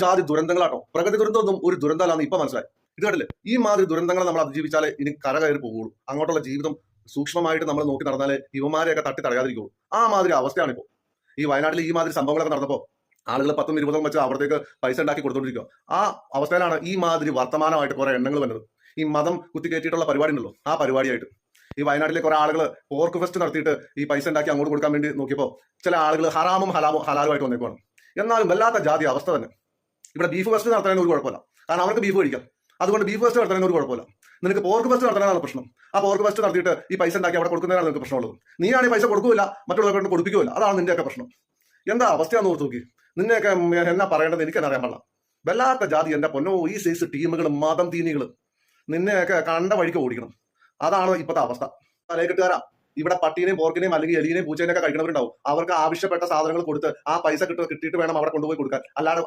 ജാതി ദുരന്തങ്ങളാട്ടോ. പ്രകൃതി ദുരന്തമൊന്നും ഒരു ദുരന്തമല്ലാന്ന് ഇപ്പൊ മനസ്സിലായി. ഇത് കണ്ടില്ലേ, ഈ മാതിരി ദുരന്തങ്ങളെ നമ്മൾ അതിജീവിച്ചാലേ ഇനി കരകയറി പോകുള്ളൂ. അങ്ങോട്ടുള്ള ജീവിതം സൂക്ഷ്മമായിട്ട് നമ്മൾ നോക്കി നടന്നാലേ ഇവന്മാരെയൊക്കെ തട്ടി തടയാതിരിക്കുള്ളൂ. ആ മാതിരി അവസ്ഥയാണ് ഇപ്പോൾ. ഈ വയനാട്ടിൽ ഈ മാതിരി സംഭവങ്ങളൊക്കെ നടന്നപ്പോൾ ആളുകൾ 10ഉം 20ഉം വെച്ച് അവിടത്തേക്ക് പൈസ ഉണ്ടാക്കി കൊടുത്തോണ്ടിരിക്കുക. ആ അവസ്ഥയിലാണ് ഈ മാതിരി വർത്തമാനമായിട്ട് കുറെ എണ്ണങ്ങൾ വന്നത്. ഈ മതം കുത്തിക്കയറ്റിയിട്ടുള്ള പരിപാടി ഉണ്ടല്ലോ, ആ പരിപാടിയായിട്ട് ഈ വയനാട്ടിലെ കുറെ ആളുകൾ പോർക്ക് ഫെസ്റ്റ് നടത്തിയിട്ട് ഈ പൈസ ഉണ്ടാക്കി അങ്ങോട്ട് കൊടുക്കാൻ വേണ്ടി നോക്കിയപ്പോൾ ചില ആളുകൾ ഹറാമും ഹലാലുമായിട്ട് വന്നേക്കുവാണ്. എന്നാലും വല്ലാത്ത ജാതി അവസ്ഥ തന്നെ. ഇവിടെ ബീഫ് ഫെസ്റ്റ് നടത്തുന്നതിന് ഒരു കുഴപ്പമില്ല, കാരണം അവർക്ക് ബീഫ് കഴിക്കാം. അതുകൊണ്ട് ബീഫ് ഫെസ്റ്റ് നടത്തുന്നതിന് ഒരു കുഴപ്പമില്ല. നിനക്ക് പോർക്ക് ഫെസ്റ്റ് നടത്താനാണ് പ്രശ്നം. ആ പോർക്ക് ഫെസ്റ്റ് നടത്തിയിട്ട് ഈ പൈസ ഉണ്ടാക്കി അവിടെ കൊടുക്കുന്നതിനാണ് നിനക്ക് പ്രശ്നമുള്ളത്. നീയാണ് ഈ പൈസ കൊടുക്കില്ല, മറ്റുള്ളവർക്ക് കൊടുപ്പിക്കില്ല. അതാണ് നിന്റെയൊക്കെ പ്രശ്നം. എന്താ അവസ്ഥയാന്ന് ഓർത്ത് നോക്കി. നിന്നെയൊക്കെ എന്നാ പറയേണ്ടത് എനിക്ക് തന്നെ അറിയാൻ പാടില്ല. വല്ലാത്ത ജാതി. എന്റെ പൊന്നോ, ഈ സൈസ് ടീമുകൾ, മതം തീനികൾ, നിന്നെയൊക്കെ കണ്ട വഴിക്ക് ഓടിക്കണം. അതാണ് ഇപ്പോഴത്തെ അവസ്ഥ. തലയെക്കെട്ടുകാരാ. ഇവിടെ പട്ടീനെയും പോർക്കിനെയും അല്ലെങ്കിൽ എലിനെയും പൂച്ചേനെയൊക്കെ കഴിക്കുന്നവരുണ്ടാവും. അവർക്ക് ആവശ്യപ്പെട്ട സാധനങ്ങൾ കൊടുത്ത് ആ പൈസ കിട്ടിയിട്ട് വേണം അവിടെ കൊണ്ടുപോയി കൊടുക്കാൻ. അല്ലാതെ